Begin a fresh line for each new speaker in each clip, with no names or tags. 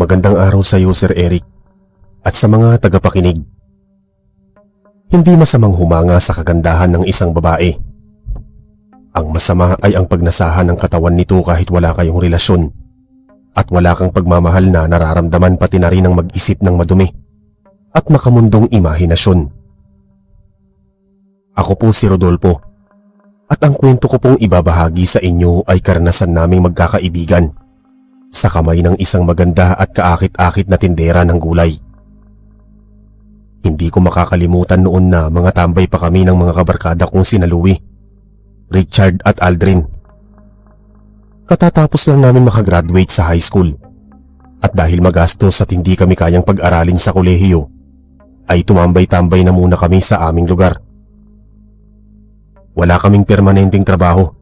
Magandang araw sa iyo, Sir Eric, at sa mga tagapakinig. Hindi masamang humanga sa kagandahan ng isang babae. Ang masama ay ang pagnasahan ng katawan nito kahit wala kayong relasyon at wala kang pagmamahal na nararamdaman, pati na rin ang mag-isip ng madumi at makamundong imahinasyon. Ako po si Rodolfo, at ang kwento ko pong ibabahagi sa inyo ay karanasan naming magkakaibigan sa kamay ng isang maganda at kaakit-akit na tindera ng gulay. Hindi ko makakalimutan noon na mga tambay pa kami ng mga kabarkada kong sina Louie, Richard at Aldrin. Katatapos lang namin makagraduate sa high school, at dahil magastos at hindi kami kayang pag-aralin sa kolehiyo, ay tumambay-tambay na muna kami sa aming lugar. Wala kaming permanenteng trabaho.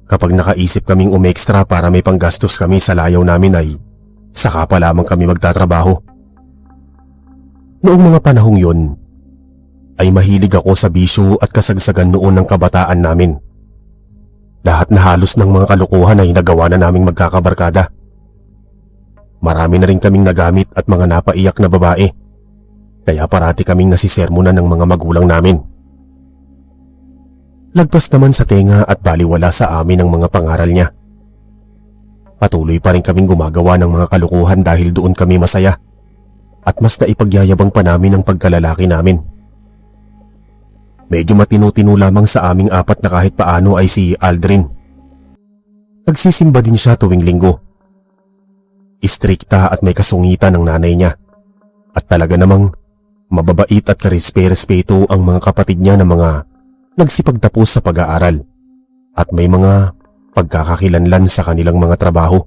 Kapag nakaisip kaming umekstra para may panggastos kami sa layaw namin ay saka pa lamang kami magtatrabaho. Noong mga panahong yon ay mahilig ako sa bisyo at kasagsagan noon ng kabataan namin. Lahat na halos ng mga kalokohan ay nagawa na naming magkakabarkada. Marami na rin kaming nagamit at mga napaiyak na babae, kaya parati kaming nasisermonan ng mga magulang namin. Lagpas naman sa tenga at baliwala sa amin ang mga pangaral niya. Patuloy pa rin kaming gumagawa ng mga kalukuhan dahil doon kami masaya at mas naipagyayabang pa namin ang pagkalalaki namin. Medyo matino-tino lamang sa aming apat na kahit paano ay si Aldrin. Nagsisimba din siya tuwing linggo. Istrikta at may kasungitan ng nanay niya, at talaga namang mababait at karespe-respeto ang mga kapatid niya na mga nagsipagtapos sa pag-aaral at may mga pagkakakilanlan sa kanilang mga trabaho.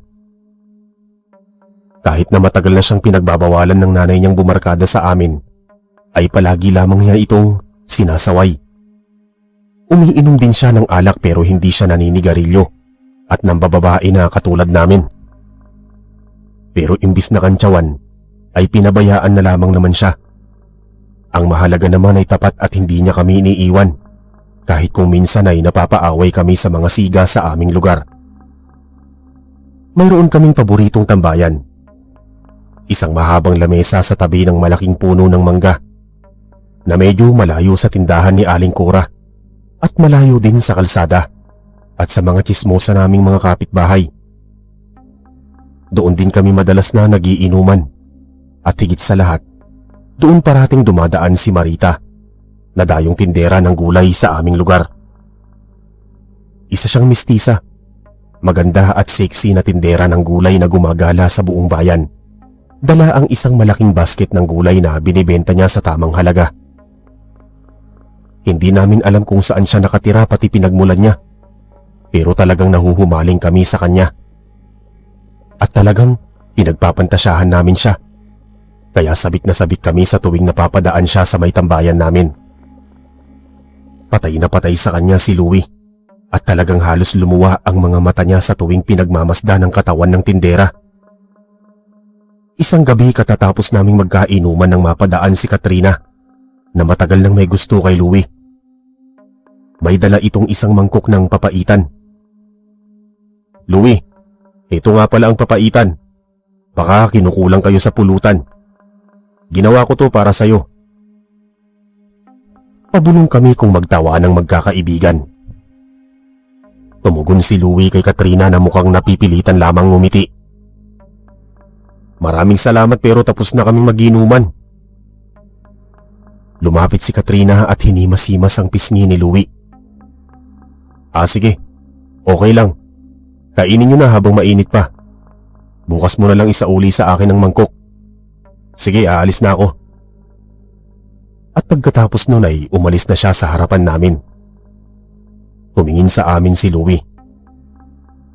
Kahit na matagal na siyang pinagbabawalan ng nanay niyang bumarkada sa amin, ay palagi lamang niya itong sinasaway. Umiinom din siya ng alak pero hindi siya naninigarilyo at nambababae na katulad namin. Pero imbis na kantsawan ay pinabayaan na lamang naman siya. Ang mahalaga naman ay tapat at hindi niya kami iniiwan, kahit kung minsan ay napapaaway kami sa mga siga sa aming lugar. Mayroon kaming paboritong tambayan. Isang mahabang lamesa sa tabi ng malaking puno ng mangga na medyo malayo sa tindahan ni Aling Cora at malayo din sa kalsada at sa mga tsismosa naming mga kapitbahay. Doon din kami madalas na nagiinuman, at higit sa lahat, doon parating dumadaan si Marita, na dayong tindera ng gulay sa aming lugar. Isa siyang mistisa, maganda at sexy na tindera ng gulay na gumagala sa buong bayan. Dala ang isang malaking basket ng gulay na binibenta niya sa tamang halaga. Hindi namin alam kung saan siya nakatira pati pinagmulan niya, pero talagang nahuhumaling kami sa kanya. At talagang pinagpapantasyahan namin siya, kaya sabik na sabik kami sa tuwing napapadaan siya sa may tambayan namin. Patay na patay sa kanya si Louie, at talagang halos lumuwa ang mga mata niya sa tuwing pinagmamasda ng katawan ng tindera. Isang gabi katatapos naming magkainuman nang mapadaan si Katrina na matagal nang may gusto kay Louie. May dala itong isang mangkok ng papaitan. "Louie, ito nga pala ang papaitan. Baka kinukulang kayo sa pulutan. Ginawa ko to para sa'yo." Pabulong kami kung magtawa ng magkakaibigan. Tumugon si Louie kay Katrina na mukhang napipilitan lamang ngumiti. "Maraming salamat pero tapos na kaming mag-inuman." Lumapit si Katrina at hinimas-himas ang pisngi ni Louie. Sige, okay lang. Kainin niyo na habang mainit pa. Bukas mo na lang isauli sa akin ng mangkok. Sige, aalis na ako." At pagkatapos nun ay umalis na siya sa harapan namin. Tumingin sa amin si Louie.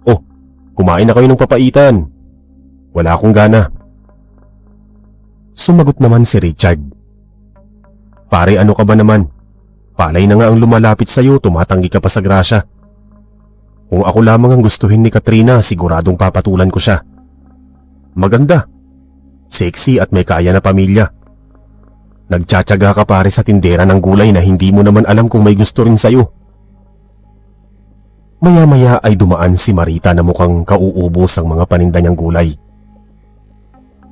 "Oh, kumain na kayo ng papaitan. Wala akong gana." Sumagot naman si Richard. "Pare, ano ka ba naman? Palay na nga ang lumalapit sa'yo, tumatanggi ka pa sa grasya. Kung ako lamang ang gustuhin ni Katrina, siguradong papatulan ko siya. Maganda, sexy at may kaya na pamilya. Nagtsatsaga ka pare sa tindera ng gulay na hindi mo naman alam kung may gusto rin sa'yo." Maya-maya ay dumaan si Marita na mukhang kauubos ang mga paninda niyang gulay.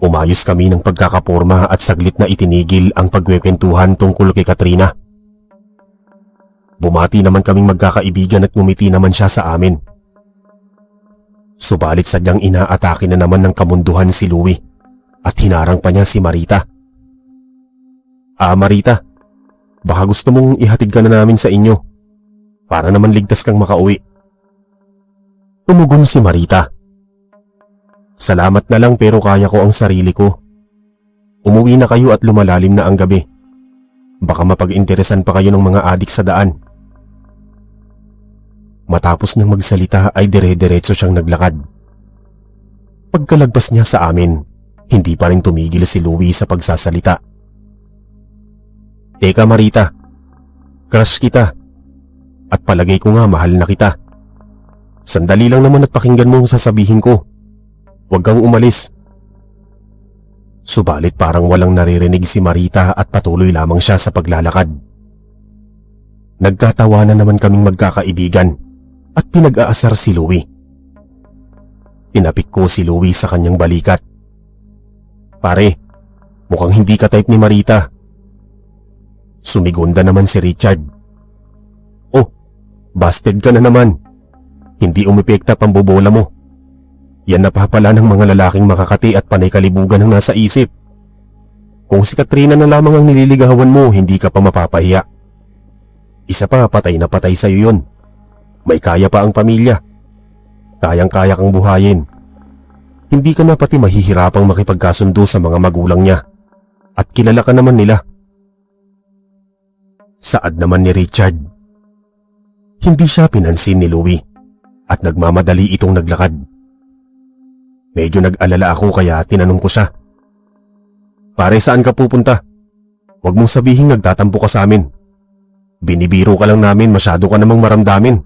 Umayos kami ng pagkakaporma at saglit na itinigil ang pagkwekwentuhan tungkol kay Katrina. Bumati naman kaming magkakaibigan at ngumiti naman siya sa amin. Subalit sadyang inaatake na naman ng kamunduhan si Louie at hinarang pa niya si Marita. Marita, baka gusto mong ihatid ka na namin sa inyo para naman ligtas kang makauwi. Tumugon si Marita. Salamat na lang pero kaya ko ang sarili ko. Umuwi na kayo at lumalalim na ang gabi. Baka mapag-interesan pa kayo ng mga adik sa daan. Matapos niyang magsalita ay dire-diretso siyang naglakad. Pagkalagpas niya sa amin, hindi pa rin tumigil si Louie sa pagsasalita. Teka Marita, crush kita. At palagay ko nga mahal na kita. Sandali lang naman at pakinggan mo ang sasabihin ko. Huwag kang umalis. Subalit parang walang naririnig si Marita at patuloy lamang siya sa paglalakad. Nagkatawanan naman kaming magkakaibigan at pinag-aasar si Louie. Pinapik ko si Louie sa kanyang balikat. Pare, mukhang hindi ka type ni Marita. Sumigonda naman si Richard. Oh, busted ka na naman. Hindi umepekta pambobola mo. Yan napapala ng mga lalaking makakati at panay kalibugan ang nasa isip. Kung si Katrina na lamang ang nililigawan mo, hindi ka pa mapapahiya. Isa pa, patay na patay sa'yo yun. May kaya pa ang pamilya. Kayang-kaya kang buhayin. Hindi ka na pati mahihirapang makipagkasundo sa mga magulang niya. At kilala ka naman nila. Saad naman ni Richard. Hindi siya pinansin ni Louie at nagmamadali itong naglakad. Medyo nag-alala ako kaya tinanong ko siya. Pare, saan ka pupunta? Huwag mong sabihin nagtatampo ka sa amin. Binibiro ka lang namin, masyado ka namang maramdamin.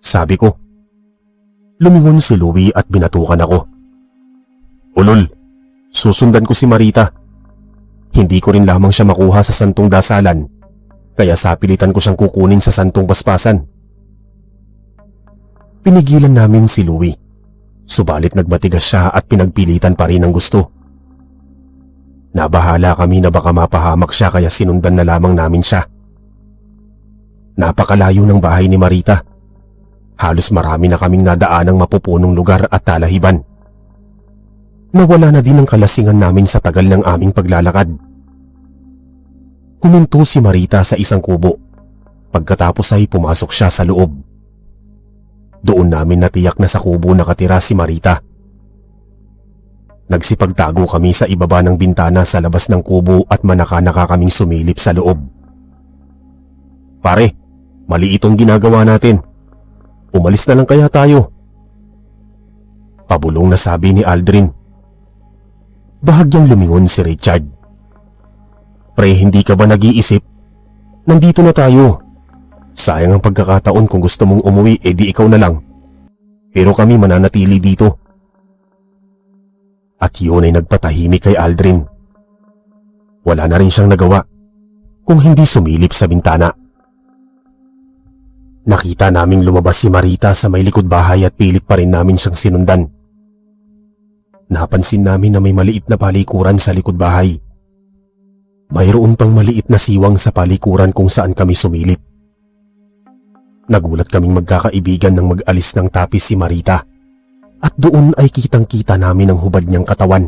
Sabi ko. Lumingon si Louie at binatukan ako. Ulol, susundan ko si Marita. Hindi ko rin lamang siya makuha sa santong dasalan, kaya sapilitan ko siyang kukunin sa santong paspasan. Pinigilan namin si Louie. Subalit nagbatigas siya at pinagpilitan pa rin ang gusto. Nabahala kami na baka mapahamak siya kaya sinundan na lamang namin siya. Napakalayo ng bahay ni Marita. Halos marami na kaming nadaanang mapupunong lugar at talahiban. Nawala na din ang kalasingan namin sa tagal ng aming paglalakad. Huminto si Marita sa isang kubo. Pagkatapos ay pumasok siya sa loob. Doon namin natiyak na sa kubo nakatira si Marita. Nagsipagtago kami sa ibaba ng bintana sa labas ng kubo at manaka-naka kaming sumilip sa loob. Pare, mali itong ginagawa natin. Umalis na lang kaya tayo. Pabulong na sabi ni Aldrin. Bahagyang lumingon si Richard. Pre, hindi ka ba nag-iisip? Nandito na tayo. Sayang ang pagkakataon kung gusto mong umuwi, edi ikaw na lang. Pero kami mananatili dito. At yun ay nagpatahimik kay Aldrin. Wala na rin siyang nagawa kung hindi sumilip sa bintana. Nakita naming lumabas si Marita sa may likod bahay at pilit pa rin namin siyang sinundan. Napansin namin na may maliit na palikuran sa likod bahay. Mayroon pang maliit na siwang sa palikuran kung saan kami sumilip. Nagulat kaming magkakaibigan nang mag-alis ng tapis si Marita at doon ay kitang-kita namin ang hubad niyang katawan.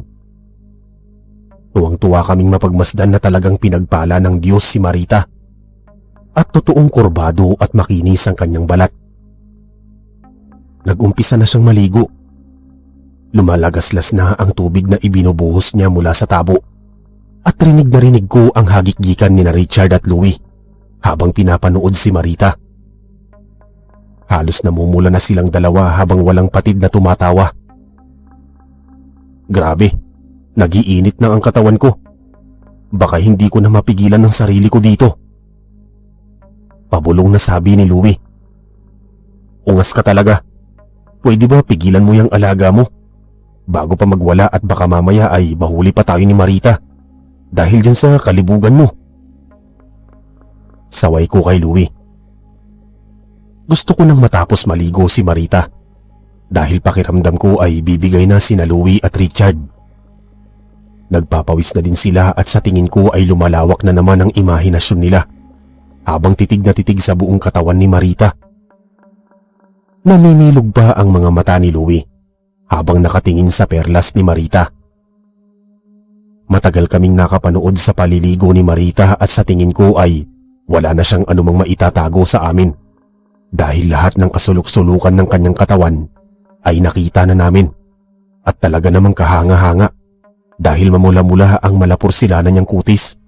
Tuwang-tuwa kaming mapagmasdan na talagang pinagpala ng Diyos si Marita at totoong kurbado at makinis ang kanyang balat. Nag-umpisa na siyang maligo. Lumalagaslas na ang tubig na ibinubuhos niya mula sa tabo at rinig na rinig ko ang hagikgikan ni na Richard at Louie habang pinapanood si Marita. Halos namumula na silang dalawa habang walang patid na tumatawa. Grabe, nagiinit na ang katawan ko. Baka hindi ko na mapigilan ang sarili ko dito. Pabulong na sabi ni Louie. Ungas ka talaga. Pwede ba pigilan mo yung alaga mo? Bago pa magwala at baka mamaya ay mahuli pa tayo ni Marita dahil dyan sa kalibugan mo. Saway ko kay Louie. Gusto ko nang matapos maligo si Marita. dahil pakiramdam ko ay bibigay na sina Louie at Richard. Nagpapawis na din sila at sa tingin ko ay lumalawak na naman ang imahinasyon nila habang titig na titig sa buong katawan ni Marita. Namimilog pa ang mga mata ni Louie habang nakatingin sa perlas ni Marita. Matagal kaming nakapanood sa paliligo ni Marita at sa tingin ko ay wala na siyang anumang maitatago sa amin dahil lahat ng kasulok-sulukan ng kanyang katawan ay nakita na namin at talaga namang kahanga-hanga dahil mamula-mula ang malapursilanan niyang kutis.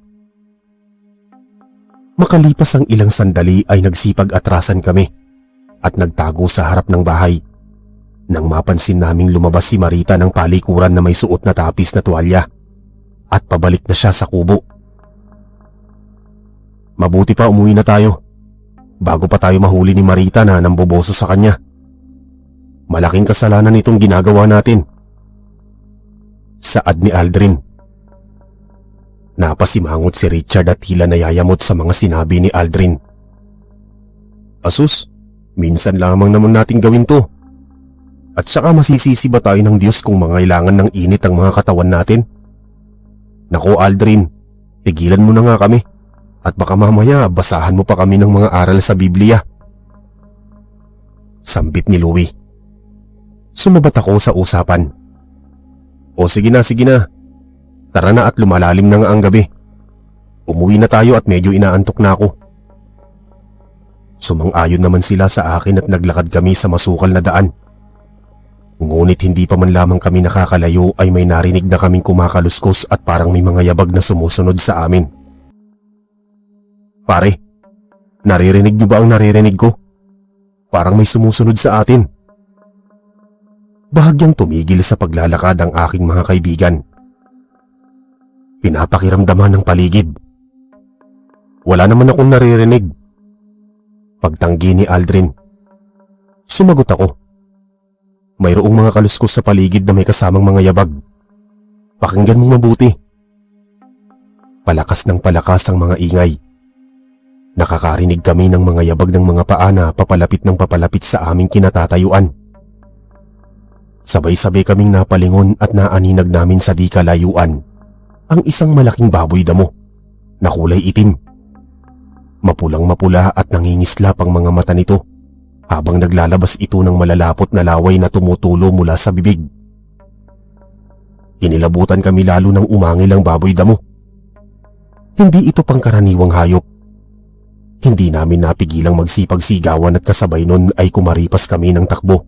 Makalipas ang ilang sandali ay nagsipag-atrasan kami at nagtago sa harap ng bahay nang mapansin naming lumabas si Marita ng palikuran na may suot na tapis na tuwalya at pabalik na siya sa kubo. Mabuti pa umuwi na tayo bago pa tayo mahuli ni Marita na namboboso sa kanya. Malaking kasalanan itong ginagawa natin. Saad ni Aldrin. Napasimangot si Richard at tila nayayamot sa mga sinabi ni Aldrin. Asus, minsan lamang naman nating gawin to. At saka masisisi ba tayo ng Diyos kung mangailangan ng init ang mga katawan natin? Naku Aldrin, tigilan mo na nga kami at baka mamaya basahan mo pa kami ng mga aral sa Biblia. Sambit ni Louie. Sumabat ako sa usapan. O sige na. Tara na at lumalalim na nga ang gabi. Umuwi na tayo at medyo inaantok na ako. Sumang-ayon naman sila sa akin at naglakad kami sa masukal na daan. Ngunit hindi pa man lamang kami nakakalayo ay may narinig na kaming kumakaluskos at parang may mga yabag na sumusunod sa amin. Pare, naririnig niyo ba ang naririnig ko? Parang may sumusunod sa atin. Bahagyang tumigil sa paglalakad ang aking mga kaibigan. Pinapakiramdaman ng paligid. Wala naman akong naririnig. Pagtanggi ni Aldrin. Sumagot ako. Mayroong mga kaluskos sa paligid na may kasamang mga yabag. Pakinggan mong mabuti. Palakas ng palakas ang mga ingay. Nakakarinig kami ng mga yabag ng mga paa na papalapit ng papalapit sa aming kinatatayuan. Sabay-sabay kaming napalingon at naaninag namin sa di kalayuan ang isang malaking baboy damo na kulay itim. Mapulang-mapula at nangingislap ang mga mata nito habang naglalabas ito ng malalapot na laway na tumutulo mula sa bibig. Inilabutan kami lalo ng umangil ang baboy damo. Hindi ito pangkaraniwang hayop. Hindi namin napigilang magsipagsigawan at kasabay nun ay kumaripas kami ng takbo.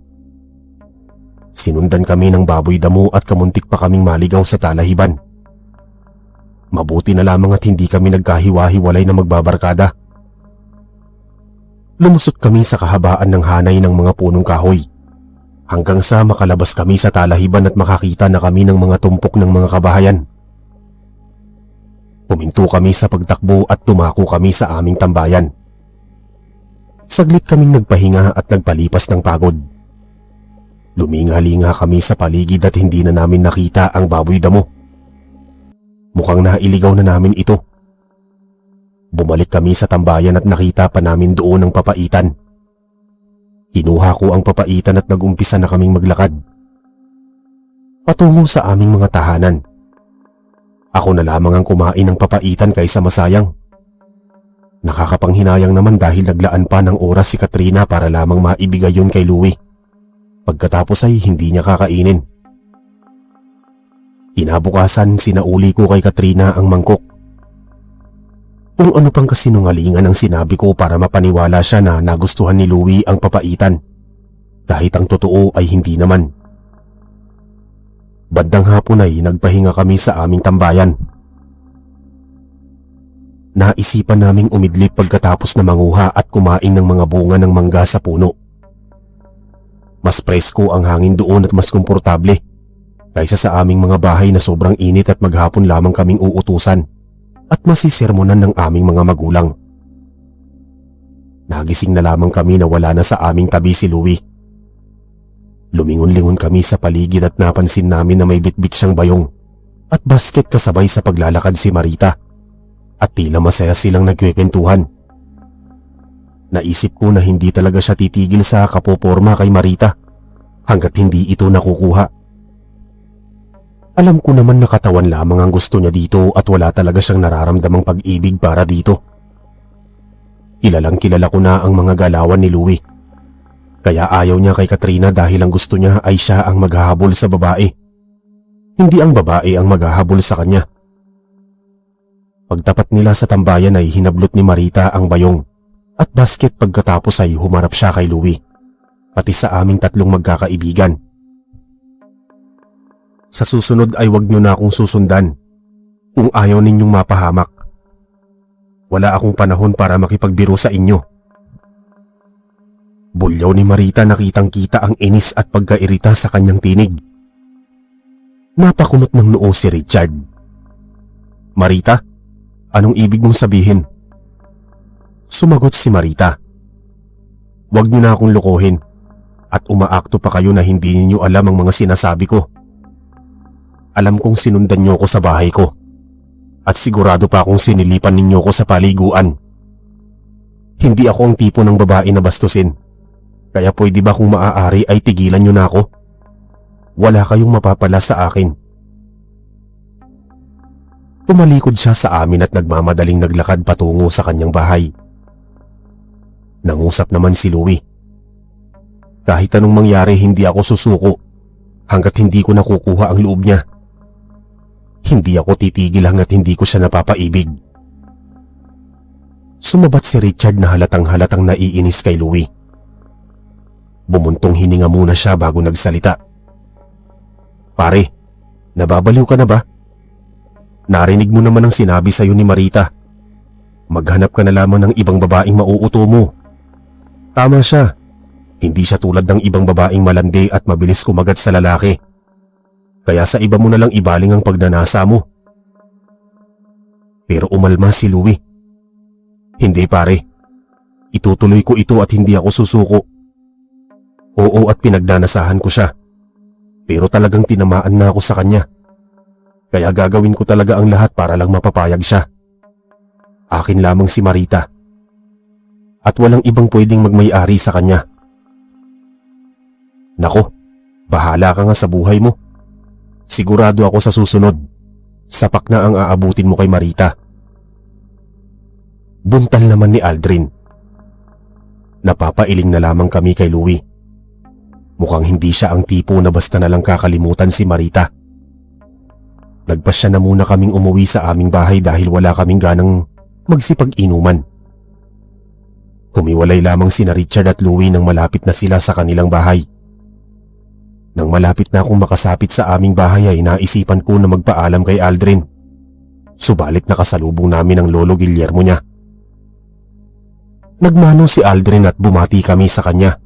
Sinundan kami ng baboy damo at kamuntik pa kaming maligaw sa talahiban. Mabuti na lamang at hindi kami nagkahiwa-hiwalay na magbabarkada. Lumusot kami sa kahabaan ng hanay ng mga punong kahoy hanggang sa makalabas kami sa talahiban at makakita na kami ng mga tumpok ng mga kabahayan. Huminto kami sa pagtakbo at tumako kami sa aming tambayan. Saglit kaming nagpahinga at nagpalipas ng pagod. Luminga-linga kami sa paligid at hindi na namin nakita ang baboy damo. Mukhang nailigaw na namin ito. Bumalik kami sa tambayan at nakita pa namin doon ang papaitan. Kinuha ko ang papaitan at nag-umpisa na kaming maglakad patungo sa aming mga tahanan. Ako na lamang ang kumain ng papaitan kaysa masayang. Nakakapanghinayang naman dahil naglaan pa ng oras si Katrina para lamang maibigay yun kay Louie. Pagkatapos ay hindi niya kakainin. Kinabukasan sinauli ko kay Katrina ang mangkok. Kung ano pang kasinungalingan ang sinabi ko para mapaniwala siya na nagustuhan ni Louie ang papaitan. Kahit ang totoo ay hindi naman. Bandang hapon ay nagpahinga kami sa aming tambayan. Naisipan naming umidlip pagkatapos na manguha at kumain ng mga bunga ng mangga sa puno. Mas presko ang hangin doon at mas komportable kaysa sa aming mga bahay na sobrang init at maghapon lamang kaming uutusan at masisermonan ng aming mga magulang. Nagising na lamang kami na wala na sa aming tabi si Louie. Lumingon-lingon kami sa paligid at napansin namin na may bitbit siyang bayong at basket kasabay sa paglalakad si Marita at tila masaya silang nagkikwentuhan. Naisip ko na hindi talaga siya titigil sa kapoporma kay Marita hanggat hindi ito nakukuha. Alam ko naman na katawan lamang ang gusto niya dito at wala talaga siyang nararamdamang pag-ibig para dito. Kilalang kilala ko na ang mga galawan ni Louie. Kaya ayaw niya kay Katrina dahil ang gusto niya ay siya ang maghahabol sa babae. Hindi ang babae ang maghahabol sa kanya. Pagtapat nila sa tambayan ay hinablot ni Marita ang bayong at basket pagkatapos ay humarap siya kay Louie, pati sa aming tatlong magkakaibigan. Sa susunod ay wag niyo na akong susundan kung ayaw ninyong mapahamak. Wala akong panahon para makipagbiro sa inyo. Bulyaw ni Marita, nakitang-kita ang inis at pagkairita sa kanyang tinig. Napakunot ng noo si Richard. Marita, anong ibig mong sabihin? Sumagot si Marita. Huwag niyo na akong lokohin at umaakto pa kayo na hindi niyo alam ang mga sinasabi ko. Alam kong sinundan niyo ko sa bahay ko at sigurado pa akong sinilipan ninyo ko sa paliguan. Hindi ako ang tipo ng babae na bastusin. Kaya pwede ba kung maaari ay tigilan niyo na ako? Wala kayong mapapala sa akin. Tumalikod siya sa amin at nagmamadaling naglakad patungo sa kanyang bahay. Nangusap naman si Louie. Kahit anong mangyari, hindi ako susuko hanggat hindi ko nakukuha ang loob niya. Hindi ako titigil hanggat hindi ko siya napapaibig. Sumabat si Richard na halatang naiinis kay Louie. Bumuntong hininga muna siya bago nagsalita. Pare, nababaliw ka na ba? Narinig mo naman ang sinabi sa'yo ni Marita. Maghanap ka na lamang ng ibang babaeng mauuto mo. Tama siya. Hindi siya tulad ng ibang babaeng malandi at mabilis kumagat sa lalaki. Kaya sa iba mo na lang ibaling ang pagnanasa mo. Pero umalma si Louie. Hindi pare. Itutuloy ko ito at hindi ako susuko. Oo, at pinagnanasahan ko siya. Pero talagang tinamaan na ako sa kanya. Kaya gagawin ko talaga ang lahat para lang mapapayag siya. Akin lamang si Marita. At walang ibang pwedeng magmay-ari sa kanya. Nako, bahala ka nga sa buhay mo. Sigurado ako sa susunod, sapak na ang aabutin mo kay Marita. Buntal naman ni Aldrin. Napapailing na lamang kami kay Louie. Mukhang hindi siya ang tipo na basta na lang kakalimutan si Marita. Nagpasya na muna kaming umuwi sa aming bahay dahil wala kaming ganang magsipag-inuman. Humiwalay lamang sina Richard at Louie nang malapit na sila sa kanilang bahay. Nang malapit na akong makasapit sa aming bahay ay naisipan ko na magpaalam kay Aldrin. Subalit nakasalubong namin ang lolo Guillermo niya. Nagmano si Aldrin at bumati kami sa kanya.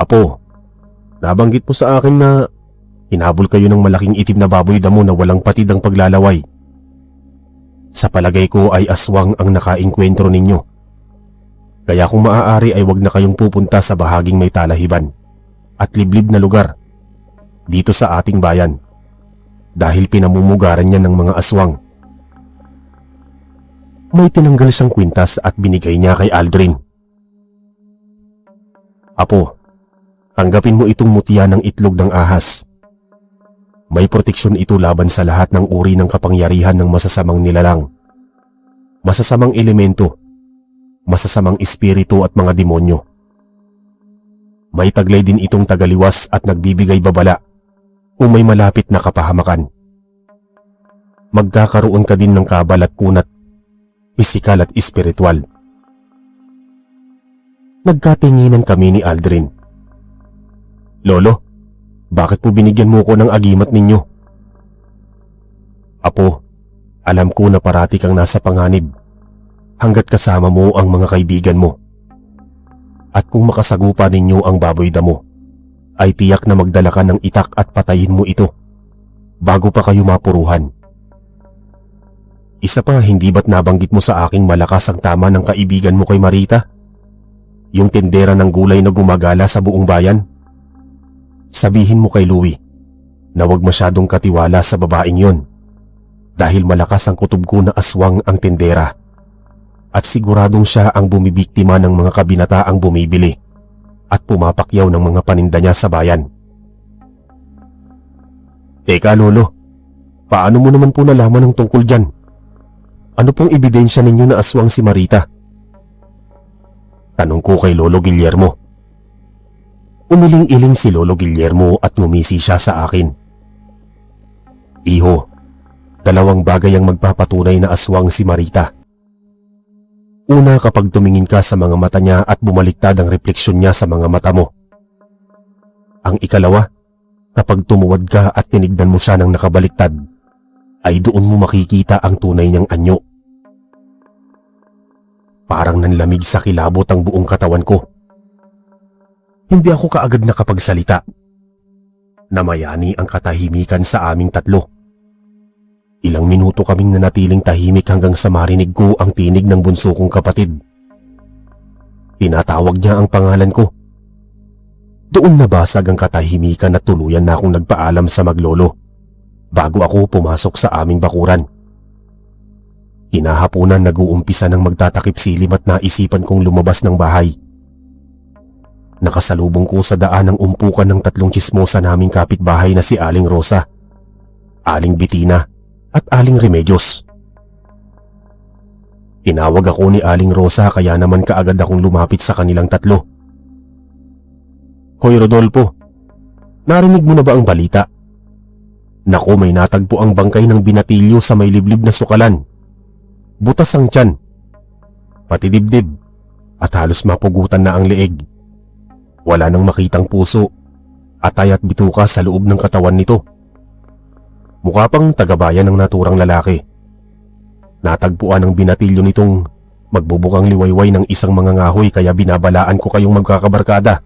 Apo, nabanggit mo sa akin na hinabol kayo ng malaking itim na baboy damo na walang patid ang paglalaway. Sa palagay ko ay aswang ang nakaengkwentro ninyo. Kaya kung maaari ay wag na kayong pupunta sa bahaging may talahiban at liblib na lugar dito sa ating bayan dahil pinamumugaran niya ng mga aswang. May tinanggal siyang kwintas at binigay niya kay Aldrin. Apo, tanggapin mo itong mutya ng itlog ng ahas. May proteksyon ito laban sa lahat ng uri ng kapangyarihan ng masasamang nilalang, masasamang elemento, masasamang espiritu at mga demonyo. May taglay din itong tagaliwas at nagbibigay babala kung may malapit na kapahamakan. Magkakaroon ka din ng kabal at kunat, pisikal at espiritual. Nagkatinginan kami ni Aldrin. Lolo, bakit po binigyan mo ko ng agimat ninyo? Apo, alam ko na parati kang nasa panganib hanggat kasama mo ang mga kaibigan mo. At kung makasagupa ninyo ang baboy damo, ay tiyak na magdala ka ng itak at patayin mo ito bago pa kayo mapuruhan. Isa pa, hindi ba't nabanggit mo sa aking malakas ang tama ng kaibigan mo kay Marita? Yung tindera ng gulay na gumagala sa buong bayan? Sabihin mo kay Louie na huwag masyadong katiwala sa babaeng yon dahil malakas ang kutob ko na aswang ang tindera at siguradong siya ang bumibiktima ng mga kabinataang bumibili at pumapakyaw ng mga paninda niya sa bayan. Teka lolo, paano mo naman po nalaman ang tungkol dyan? Ano pong ebidensya ninyo na aswang si Marita? Tanong ko kay Lolo Guillermo. Umiling-iling si Lolo Guillermo at ngumisi siya sa akin. Iho, dalawang bagay ang magpapatunay na aswang si Marita. Una, kapag tumingin ka sa mga mata niya at bumaliktad ang refleksyon niya sa mga mata mo. Ang ikalawa, kapag tumuwad ka at tinignan mo siya ng nakabaliktad, ay doon mo makikita ang tunay niyang anyo. Parang nanlamig sa kilabot ang buong katawan ko. Hindi ako kaagad nakapagsalita. Namayani ang katahimikan sa aming tatlo. Ilang minuto kaming nanatiling tahimik hanggang sa marinig ko ang tinig ng bunso kong kapatid. Tinatawag niya ang pangalan ko. Doon nabasag ang katahimikan at tuluyan na akong nagpaalam sa maglolo bago ako pumasok sa aming bakuran. Hinahapunan nag-uumpisa ng magtatakip silim at naisipan kong lumabas ng bahay. Nakasalubong ko sa daan ang umpukan ng tatlong tsismosa naming kapitbahay na si Aling Rosa, Aling Bitina at Aling Remedios. Tinawag ako ni Aling Rosa kaya naman kaagad akong lumapit sa kanilang tatlo. Hoy Rodolfo, narinig mo na ba ang balita? Naku, may natagpo ang bangkay ng binatilyo sa may liblib na sukalan. Butas ang tiyan, pati dibdib at halos mapugutan na ang leeg. Wala nang makitang puso, atay at bituka sa loob ng katawan nito. Mukha pang tagabayan ng naturang lalaki. Natagpuan ang binatilyo nitong magbubukang liwayway ng isang mga ngahoy kaya binabalaan ko kayong magkakabarkada.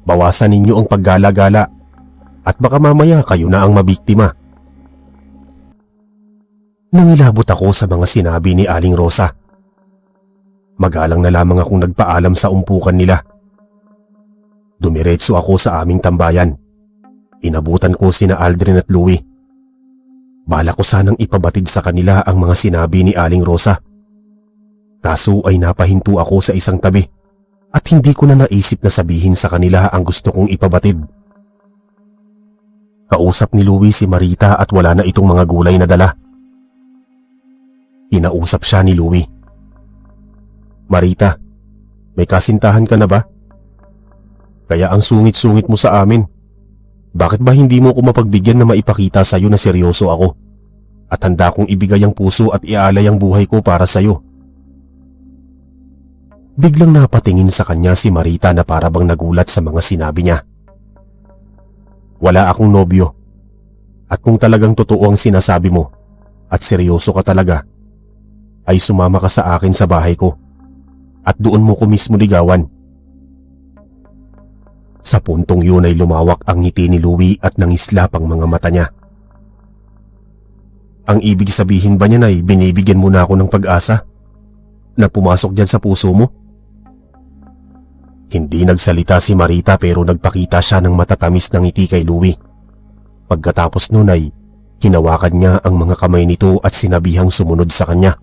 Bawasan ninyo ang paggala-gala at baka mamaya kayo na ang mabiktima. Nangilabot ako sa mga sinabi ni Aling Rosa. Magalang na lamang akong nagpaalam sa umpukan nila. Dumiretso ako sa aming tambayan. Inabutan ko sina Aldrin at Louie. Bala ko sanang ipabatid sa kanila ang mga sinabi ni Aling Rosa. Kaso ay napahinto ako sa isang tabi at hindi ko na naisip na sabihin sa kanila ang gusto kong ipabatid. Kausap ni Louie si Marita at wala na itong mga gulay na dala. Inausap siya ni Louie. Marita, may kasintahan ka na ba? Kaya ang sungit-sungit mo sa amin. Bakit ba hindi mo ko mapagbigyan na maipakita sa'yo na seryoso ako at handa kong ibigay ang puso at ialay ang buhay ko para sa'yo? Biglang napatingin sa kanya si Marita na para bang nagulat sa mga sinabi niya. Wala akong nobyo. At kung talagang totoo ang sinasabi mo at seryoso ka talaga, ay sumama ka sa akin sa bahay ko at doon mo ko mismo ligawan. Sa puntong yun ay lumawak ang ngiti ni Louie at nangislap ang mga mata niya. Ang ibig sabihin ba niya ay binibigyan mo na ako ng pag-asa na pumasok dyan sa puso mo? Hindi nagsalita si Marita pero nagpakita siya ng matatamis na ngiti kay Louie. Pagkatapos nun ay hinawakan niya ang mga kamay nito at sinabihang sumunod sa kanya.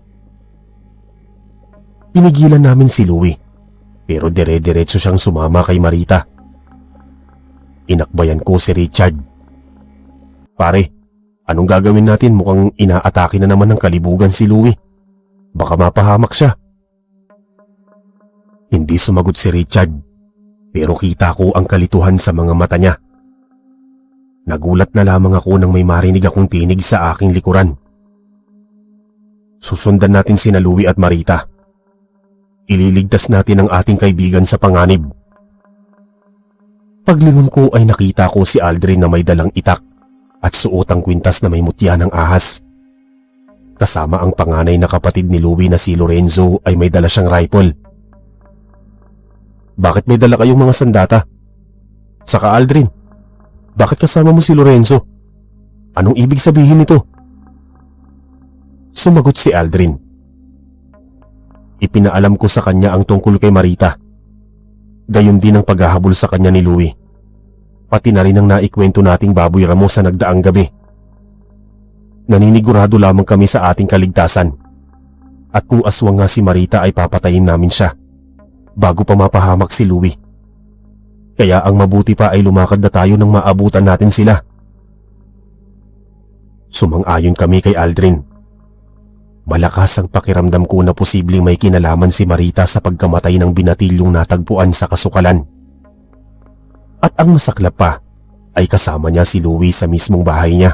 Pinigilan namin si Louie pero dire-diretso siyang sumama kay Marita. Inakbayan ko si Richard. Pare, anong gagawin natin? Mukhang inaatake na naman ng kalibugan si Louie. Baka mapahamak siya. Hindi sumagot si Richard pero kita ko ang kalituhan sa mga mata niya. Nagulat na lamang ako nang may marinig akong tinig sa aking likuran. Susundan natin sina Louie at Marita. Ililigtas natin ang ating kaibigan sa panganib. Paglingon ko ay nakita ko si Aldrin na may dalang itak at suotang kwintas na may mutya ng ahas. Kasama ang panganay na kapatid ni Louie na si Lorenzo ay may dala siyang rifle. Bakit may dala kayong mga sandata? Saka Aldrin, bakit kasama mo si Lorenzo? Anong ibig sabihin nito? Sumagot si Aldrin. Ipinaalam ko sa kanya ang tungkol kay Marita. Gayon din ang paghahabol sa kanya ni Louie. Pati na rin ang naikwento nating baboy ramo sa nagdaang gabi. Naninigurado lamang kami sa ating kaligtasan. At kung aswang nga si Marita ay papatayin namin siya bago pa mapahamak si Louie. Kaya ang mabuti pa ay lumakad na tayo nang maabutan natin sila. Sumang-ayon kami kay Aldrin. Malakas ang pakiramdam ko na posibleng may kinalaman si Marita sa pagkamatay ng binatilyong natagpuan sa kasukalan. At ang masaklap pa ay kasama niya si Louie sa mismong bahay niya.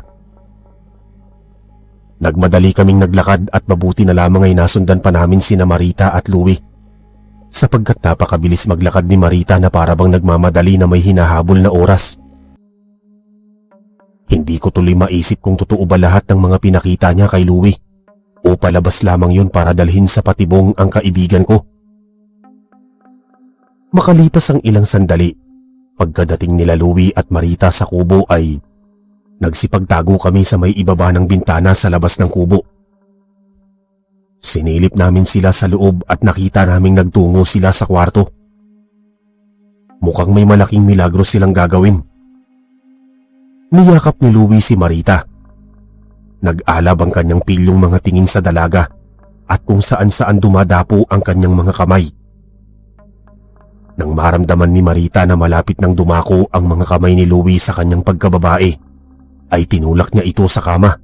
Nagmadali kaming naglakad at mabuti na lamang ay nasundan pa namin sina Marita at Louie, sapagkat napakabilis maglakad ni Marita na para bang nagmamadali na may hinahabol na oras. Hindi ko tuloy maisip kung totoo ba lahat ng mga pinakita niya kay Louie o palabas lamang yun para dalhin sa patibong ang kaibigan ko. Makalipas ang ilang sandali, pagkadating nila Louie at Marita sa kubo ay nagsipagtago kami sa may ibaba ng bintana sa labas ng kubo. Sinilip namin sila sa loob at nakita naming nagtungo sila sa kwarto. Mukhang may malaking milagro silang gagawin. Niyakap ni Louie si Marita. Nag-alab ang kanyang pilyong mga tingin sa dalaga at kung saan-saan dumadapo ang kanyang mga kamay. Nang maramdaman ni Marita na malapit nang dumako ang mga kamay ni Louie sa kanyang pagkababae, ay tinulak niya ito sa kama.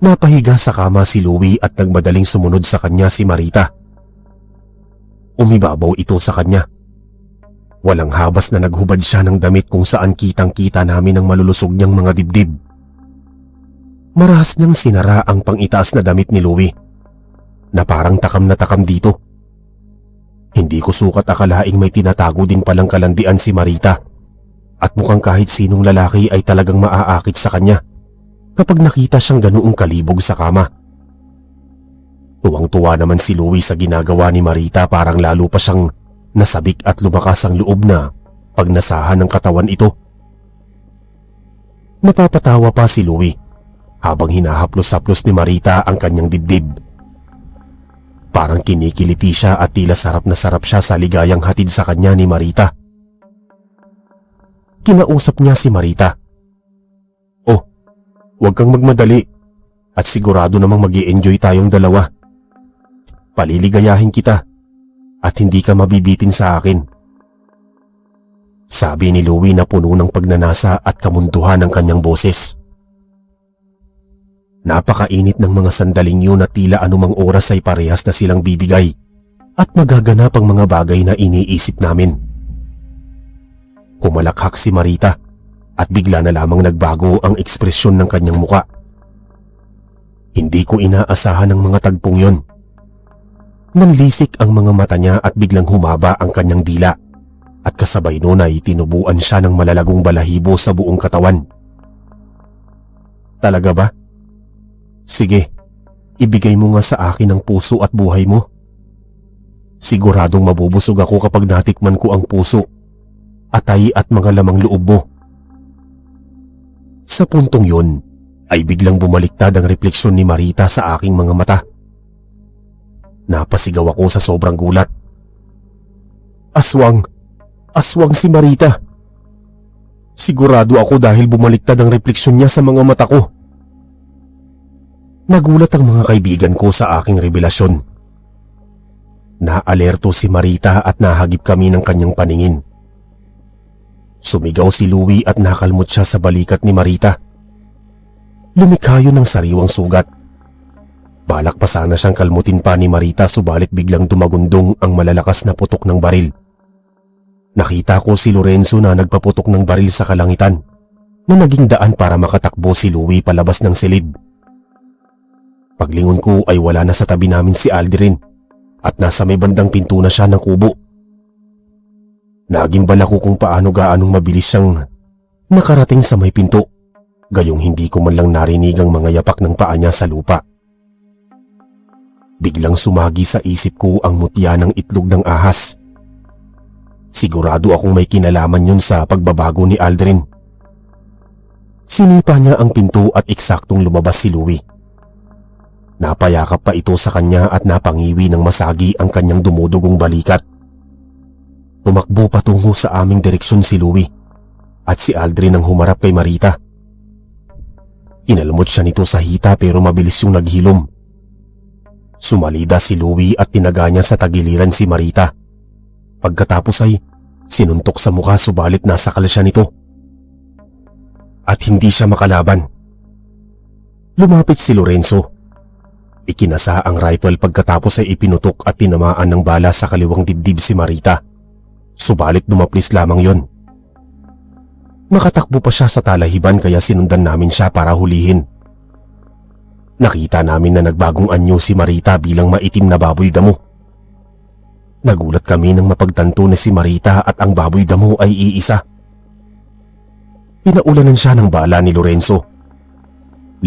Napahiga sa kama si Louie at nagmadaling sumunod sa kanya si Marita. Umibabaw ito sa kanya. Walang habas na naghubad siya ng damit kung saan kitang-kita namin ang malulusog niyang mga dibdib. Marahas niyang sinara ang pang-itaas na damit ni Louie, na parang takam na takam dito. Hindi ko sukat akalaing may tinatago din palang kalandian si Marita. At mukhang kahit sinong lalaki ay talagang maaakit sa kanya kapag nakita siyang ganoong kalibog sa kama. Tuwang-tuwa naman si Louie sa ginagawa ni Marita, parang lalo pa siyang nasabik at lumakas ang loob na pagnasahan ng katawan ito. Napapatawa pa si Louie habang hinahaplos-haplos ni Marita ang kanyang dibdib. Parang kinikiliti siya at tila sarap na sarap siya sa ligayang hatid sa kanya ni Marita. Kinausap niya si Marita. "Oh, huwag kang magmadali at sigurado namang mag-i-enjoy tayong dalawa. Paliligayahin kita at hindi ka mabibitin sa akin," sabi ni Louie na puno ng pagnanasa at kamunduhan ng kanyang boses. Napakainit ng mga sandaling yun at tila anumang oras ay parehas na silang bibigay at magaganap ang mga bagay na iniisip namin. Kumalakhak si Marita at bigla na lamang nagbago ang ekspresyon ng kanyang muka. Hindi ko inaasahan ang mga tagpong yon. Nanlisik ang mga mata niya at biglang humaba ang kanyang dila at kasabay nun ay tinubuan siya ng malalagong balahibo sa buong katawan. "Talaga ba? Sige, ibigay mo nga sa akin ang puso at buhay mo. Siguradong mabubusog ako kapag natikman ko ang puso, atay at mga lamang loob mo." Sa puntong yun ay biglang bumaliktad ang refleksyon ni Marita sa aking mga mata. Napasigaw ako sa sobrang gulat. Aswang! Aswang si Marita! Sigurado ako dahil bumaliktad ang refleksyon niya sa mga mata ko. Nagulat ang mga kaibigan ko sa aking revelasyon. Naalerto si Marita at nahagip kami ng kanyang paningin. Sumigaw si Louie at nakalmot siya sa balikat ni Marita. Lumikha yun ng sariwang sugat. Balak pa sana siyang kalmutin pa ni Marita, subalit biglang dumagundong ang malalakas na putok ng baril. Nakita ko si Lorenzo na nagpaputok ng baril sa kalangitan na naging daan para makatakbo si Louie palabas ng silid. Paglingon ko ay wala na sa tabi namin si Aldrin at nasa may bandang pinto na siya ng kubo. Nagimbal ako kung paano gaanong mabilis siyang nakarating sa may pinto, gayong hindi ko man lang narinig ang mga yapak ng paa niya sa lupa. Biglang sumagi sa isip ko ang mutya ng itlog ng ahas. Sigurado akong may kinalaman yun sa pagbabago ni Aldrin. Sinipa niya ang pinto at eksaktong lumabas si Louie. Napayakap pa ito sa kanya at napangiwi ng masagi ang kanyang dumudugong balikat. Tumakbo patungo sa aming direksyon si Louie at si Aldrin ang humarap kay Marita. Inalmot siya nito sa hita pero mabilis yung naghilom. Sumalida si Louie at tinaga niya sa tagiliran si Marita. Pagkatapos ay Sinuntok sa mukha subalit nasakal siya nito. At hindi siya makalaban. Lumapit si Lorenzo. Ikinasa ang rifle pagkatapos ay ipinutok at tinamaan ng bala sa kaliwang dibdib si Marita. Subalit dumaplis lamang yon. Nakatakbo pa siya sa talahiban kaya sinundan namin siya para hulihin. Nakita namin na nagbagong anyo si Marita bilang maitim na baboy damo. Nagulat kami nang mapagtanto na si Marita at ang baboy damo ay iisa. Pinaulanan siya ng bala ni Lorenzo.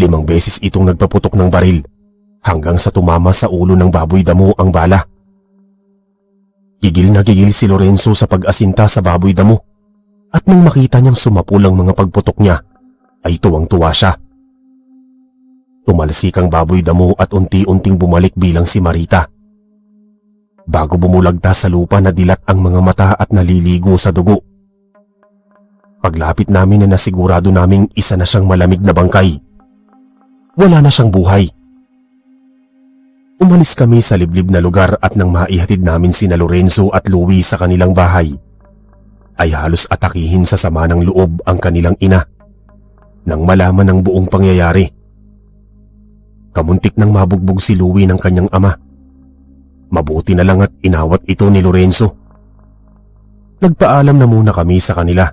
5 beses itong nagpaputok ng baril hanggang sa tumama sa ulo ng baboy damo ang bala. Gigil na gigil si Lorenzo sa pag-asinta sa baboy damo at nang makita niyang sumapul ang mga pagputok niya ay tuwang-tuwa siya. Tumalsik ang baboy damo at unti-unting bumalik bilang si Marita. Bago bumulagta sa lupa nadilat ang mga mata at naliligo sa dugo. Paglapit namin na nasigurado naming isa na siyang malamig na bangkay. Wala na siyang buhay. Umalis kami sa liblib na lugar at nang maihatid namin sina Lorenzo at Louie sa kanilang bahay, ay halos atakihin sa sama ng loob ang kanilang ina nang malaman ang buong pangyayari. Kamuntik nang mabugbog si Louie ng kanyang ama. Mabuti na lang at inawat ito ni Lorenzo. Nagpaalam na muna kami sa kanila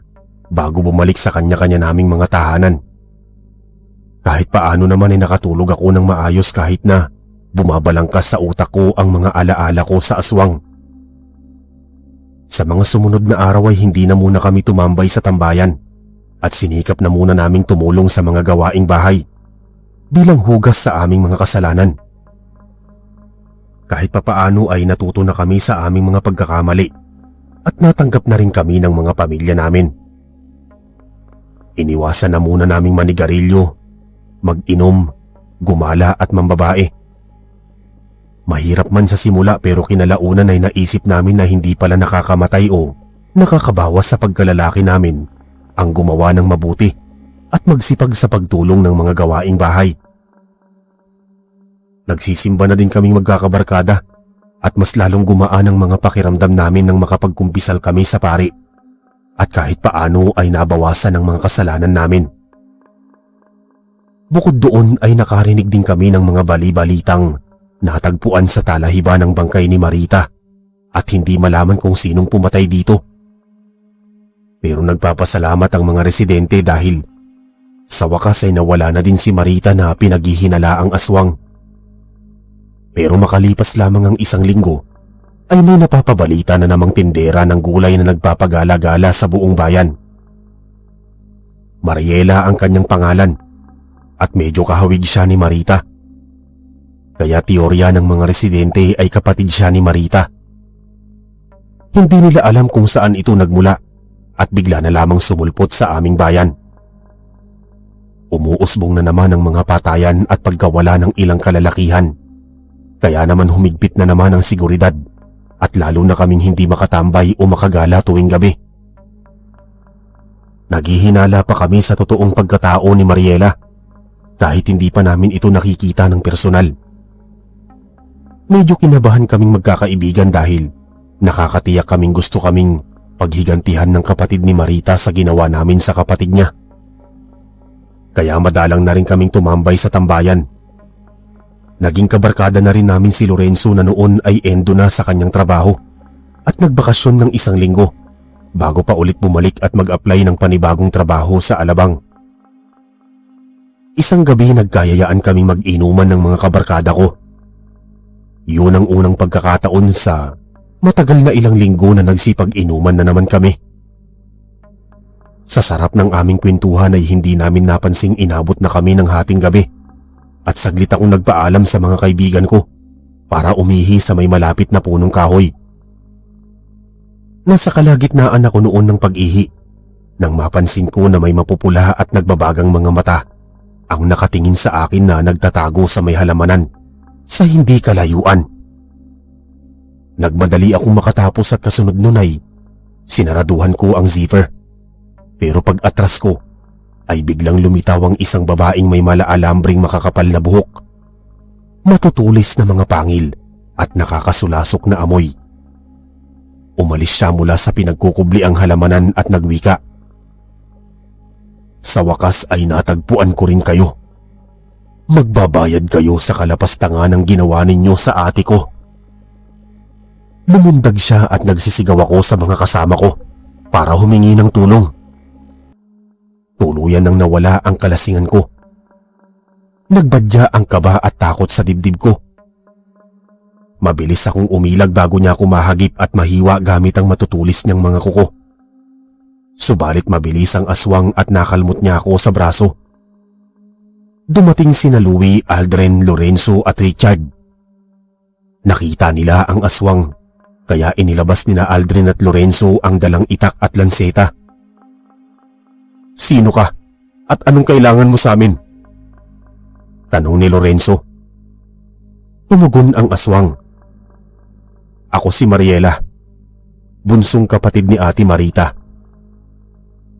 bago bumalik sa kanya-kanya naming mga tahanan. Kahit paano naman ay nakatulog ako ng maayos kahit na bumabalangkas sa utak ko ang mga alaala ko sa aswang. Sa mga sumunod na araw ay hindi na muna kami tumambay sa tambayan at sinikap na muna naming tumulong sa mga gawaing bahay bilang hugas sa aming mga kasalanan. Kahit papaano ay natuto na kami sa aming mga pagkakamali at natanggap na rin kami ng mga pamilya namin. Iniwasan na muna naming manigarilyo, mag-inom, gumala at mambabae. Mahirap man sa simula pero kinalaunan ay naisip namin na hindi pala nakakamatay o nakakabawas sa pagkalalaki namin ang gumawa ng mabuti at magsipag sa pagtulong ng mga gawaing bahay. Nagsisimba na din kaming magkakabarkada at mas lalong gumaan ang mga pakiramdam namin nang makapagkumpisal kami sa pari at kahit paano ay nabawasan ang mga kasalanan namin. Bukod doon ay nakarinig din kami ng mga bali-balitang natagpuan sa talahiban ng bangkay ni Marita at hindi malaman kung sinong pumatay dito. Pero nagpapasalamat ang mga residente dahil sa wakas ay nawala na din si Marita na pinaghihinala ang aswang. Pero makalipas lamang ang 1 linggo ay may napapabalita na namang tindera ng gulay na nagpapagala-gala sa buong bayan. Mariela ang kanyang pangalan at medyo kahawig siya ni Marita. Kaya teorya ng mga residente ay kapatid siya ni Marita. Hindi nila alam kung saan ito nagmula at bigla na lamang sumulpot sa aming bayan. Umuusbong na naman ang mga patayan at pagkawala ng ilang kalalakihan. Kaya naman humigpit na naman ang seguridad at lalo na kaming hindi makatambay o makagala tuwing gabi. Naghihinala pa kami sa totoong pagkatao ni Mariela kahit hindi pa namin ito nakikita ng personal. Medyo kinabahan kaming magkakaibigan dahil nakakatiyak kaming gusto kaming paghigantihan ng kapatid ni Marita sa ginawa namin sa kapatid niya. Kaya madalang na rin kaming tumambay sa tambayan. Naging kabarkada na rin namin si Lorenzo na noon ay endo na sa kanyang trabaho at nagbakasyon ng 1 linggo bago pa ulit bumalik at mag-apply ng panibagong trabaho sa Alabang. Isang gabi nagkayayaan kaming mag-inuman ng mga kabarkada ko. Yun ang unang pagkakataon sa matagal na ilang linggo na nagsipag-inuman na naman kami. Sa sarap ng aming kwentuhan ay hindi namin napansing inabot na kami ng hating gabi. At saglit akong nagpaalam sa mga kaibigan ko para umihi sa may malapit na punong kahoy. Nasa kalagitnaan ako noon ng pag-ihi nang mapansin ko na may mapupula at nagbabagang mga mata ang nakatingin sa akin na nagtatago sa may halamanan sa hindi kalayuan. Nagmadali akong makatapos at kasunod nun ay sinaraduhan ko ang zipper. Pero pag atras ko ay biglang lumitaw ang isang babaeng may malaalambring makakapal na buhok, matutulis na mga pangil at nakakasulasok na amoy. Umalis siya mula sa pinagkukubliang halamanan at nagwika. Sa wakas ay natagpuan ko rin kayo. Magbabayad kayo sa kalapastangan ng ginawa ninyo sa ate ko. Lumundag siya at nagsisigaw ako sa mga kasama ko para humingi ng tulong. Tuluyan nang nawala ang kalasingan ko. Nagbadya ang kaba at takot sa dibdib ko. Mabilis akong umilag bago niya ako mahagip at mahiwa gamit ang matutulis niyang mga kuko. Subalit mabilis ang aswang at nakalmot niya ako sa braso. Dumating sina Louie, Aldrin, Lorenzo at Richard. Nakita nila ang aswang, kaya inilabas nina Aldrin at Lorenzo ang dalang itak at lanseta. "Sino ka? At anong kailangan mo sa amin?" tanong ni Lorenzo. Tumugon ang aswang. "Ako si Mariela, bunsong kapatid ni Ate Marita.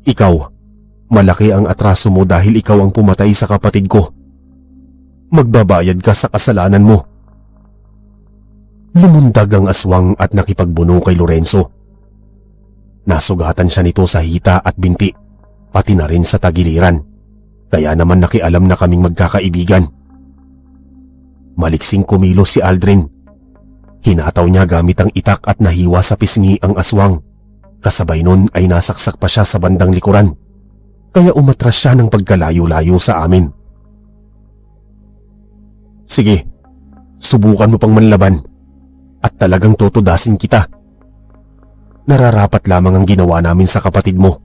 Ikaw, malaki ang atraso mo dahil ikaw ang pumatay sa kapatid ko. Magbabayad ka sa kasalanan mo." Lumundag ang aswang at nakipagbuno kay Lorenzo. Nasugatan siya nito sa hita at binti, pati na rin sa tagiliran, kaya naman nakialam na kaming magkakaibigan. Maliksing kumilos si Aldrin. Hinataw niya gamit ang itak at nahiwa sa pisngi ang aswang. Kasabay nun ay nasaksak pa siya sa bandang likuran, kaya umatras siya ng pagkalayo-layo sa amin. "Sige, subukan mo pang manlaban at talagang tutudasin kita. Nararapat lamang ang ginawa namin sa kapatid mo.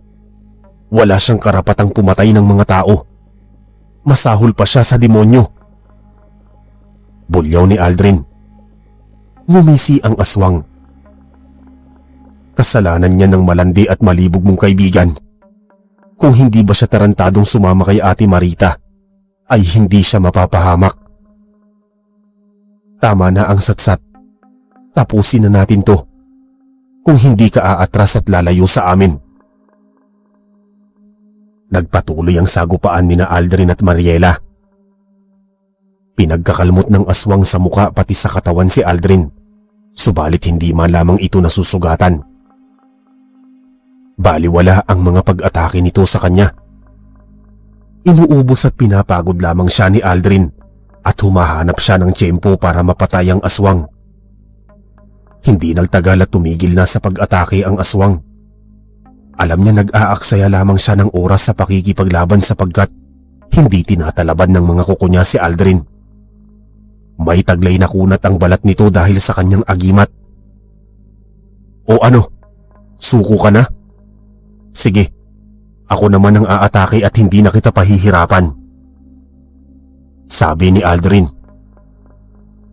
Wala siyang karapatang pumatay ng mga tao. Masahol pa siya sa demonyo." Bulyaw ni Aldrin. Ngumisi ang aswang. "Kasalanan niya ng malandi at malibog mong kaibigan. Kung hindi ba siya tarantadong sumama kay Ate Marita, ay hindi siya mapapahamak. Tama na ang satsat. Tapusin na natin to. Kung hindi ka aatras at lalayo sa amin." Nagpatuloy ang sagupaan nina Aldrin at Mariela. Pinagkakalmot ng aswang sa muka pati sa katawan si Aldrin, subalit hindi man lamang ito nasusugatan. Baliwala ang mga pag-atake nito sa kanya. Inuubos at pinapagod lamang siya ni Aldrin at humahanap siya ng tiyempo para mapatay ang aswang. Hindi nagtagal at tumigil na sa pag-atake ang aswang. Alam niya nag-aaksaya lamang siya ng oras sa pakikipaglaban sapagkat hindi tinatalaban ng mga kuko niya si Aldrin. May taglay na kunat ang balat nito dahil sa kanyang agimat. "O ano, suko ka na? Sige, ako naman ang aatake at hindi na kita pahihirapan," sabi ni Aldrin.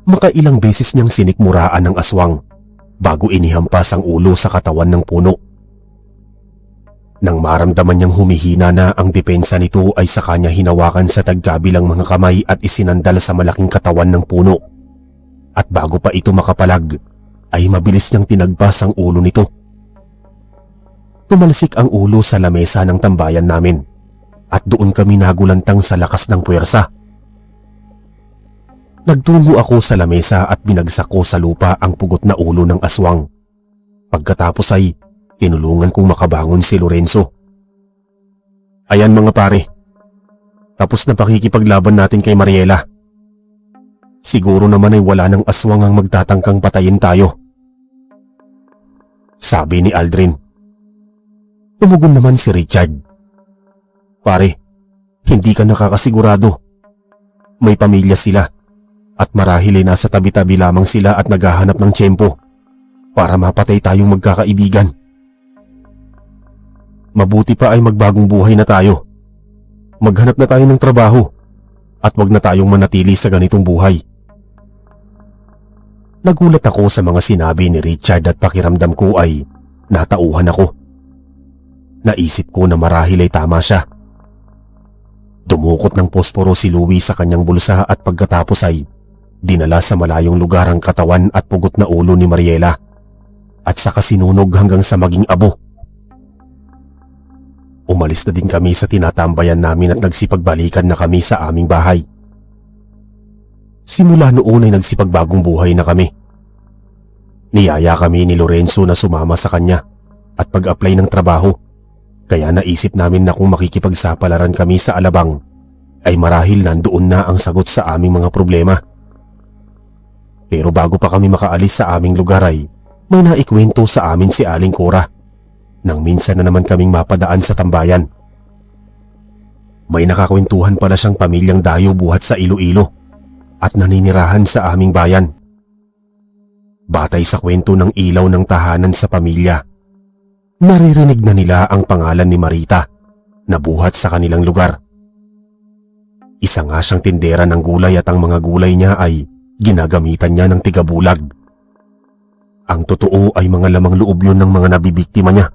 Makailang beses niyang sinikmuraan ng aswang bago inihampas ang ulo sa katawan ng puno. Nang maramdaman niyang humihina na ang depensa nito ay sa kanya hinawakan sa tagkabilang mga kamay at isinandal sa malaking katawan ng puno. At bago pa ito makapalag ay mabilis niyang tinagpas ang ulo nito. Tumalsik ang ulo sa lamesa ng tambayan namin at doon kami nagulantang sa lakas ng puwersa. Nagtungo ako sa lamesa at binagsak ko sa lupa ang pugot na ulo ng aswang. Pagkatapos ay tinulungan kong makabangon si Lorenzo. "Ayan mga pare, tapos na pakikipaglaban natin kay Mariela. Siguro naman ay wala ng aswang ang magtatangkang patayin tayo," sabi ni Aldrin. Tumugon naman si Richard. "Pare, hindi ka nakakasigurado. May pamilya sila at marahil ay nasa tabi-tabi lamang sila at naghahanap ng tiyempo para mapatay tayong magkakaibigan. Mabuti pa ay magbagong buhay na tayo. Maghanap na tayo ng trabaho at wag na tayong manatili sa ganitong buhay." Nagulat ako sa mga sinabi ni Richard at pakiramdam ko ay natauhan ako. Naisip ko na marahil ay tama siya. Dumukot ng posporo si Louie sa kanyang bulsa at pagkatapos ay dinala sa malayong lugar ang katawan at pugot na ulo ni Mariela at saka sinunog hanggang sa maging abo. Umalis na din kami sa tinatambayan namin at nagsipagbalikan na kami sa aming bahay. Simula noon ay nagsipagbagong buhay na kami. Niyaya kami ni Lorenzo na sumama sa kanya at pag-apply ng trabaho, kaya naisip namin na kung makikipagsapalaran kami sa Alabang ay marahil nandoon na ang sagot sa aming mga problema. Pero bago pa kami makaalis sa aming lugar ay may naikwento sa amin si Aling Cora nang minsan na naman kaming mapadaan sa tambayan. May nakakwentuhan pala siyang pamilyang dayo buhat sa Iloilo at naninirahan sa aming bayan. Batay sa kwento ng ilaw ng tahanan sa pamilya, naririnig na nila ang pangalan ni Marita na buhat sa kanilang lugar. Isa nga siyang tindera ng gulay at ang mga gulay niya ay ginagamitan niya ng tigabulag. Ang totoo ay mga lamang loob yun ng mga nabibiktima niya.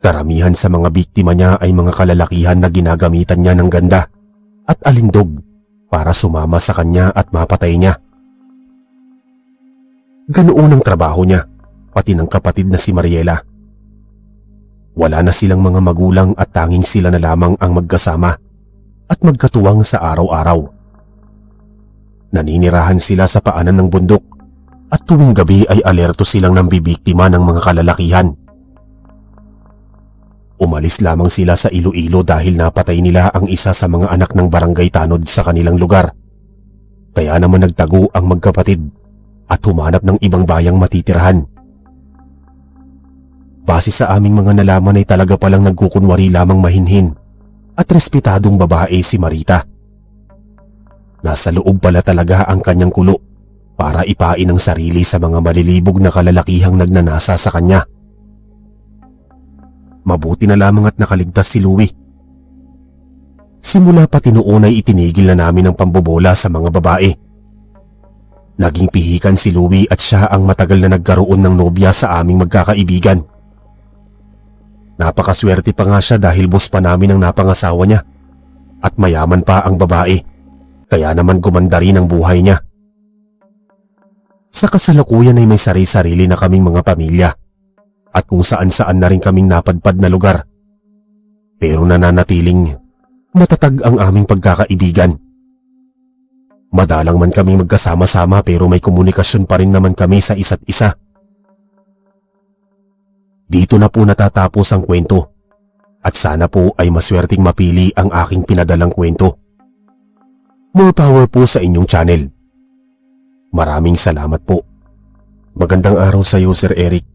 Karamihan sa mga biktima niya ay mga kalalakihan na ginagamitan niya ng ganda at alindog para sumama sa kanya at mapatay niya. Ganoon ang trabaho niya, pati ng kapatid na si Mariela. Wala na silang mga magulang at tanging sila na lamang ang magkasama at magkatuwang sa araw-araw. Naninirahan sila sa paanan ng bundok at tuwing gabi ay alerto silang nambibiktima ng mga kalalakihan. Umalis lamang sila sa Iloilo dahil napatay nila ang isa sa mga anak ng barangay tanod sa kanilang lugar. Kaya naman nagtago ang magkapatid at humanap ng ibang bayang matitirahan. Base sa aming mga nalaman ay talaga palang nagkukunwari lamang mahinhin at respetadong babae si Marita. Nasa loob pala talaga ang kanyang kulo para ipain ang sarili sa mga malilibog na kalalakihang nagnanasa sa kanya. Mabuti na lamang at nakaligtas si Louie. Simula pati noon ay itinigil na namin ang pambobola sa mga babae. Naging pihikan si Louie at siya ang matagal na nagkaroon ng nobya sa aming magkakaibigan. Napakaswerte pa nga siya dahil boss pa namin ang napangasawa niya at mayaman pa ang babae, kaya naman gumanda rin ang buhay niya. Sa kasalukuyan ay may sari-sarili na kaming mga pamilya at kung saan-saan na rin kaming napadpad na lugar. Pero nananatiling matatag ang aming pagkakaibigan. Madalang man kaming magkasama-sama pero may komunikasyon pa rin naman kami sa isa't isa. Dito na po natatapos ang kwento at sana po ay maswerteng mapili ang aking pinadalang kwento. More power po sa inyong channel. Maraming salamat po. Magandang araw sa iyo, Sir Eric.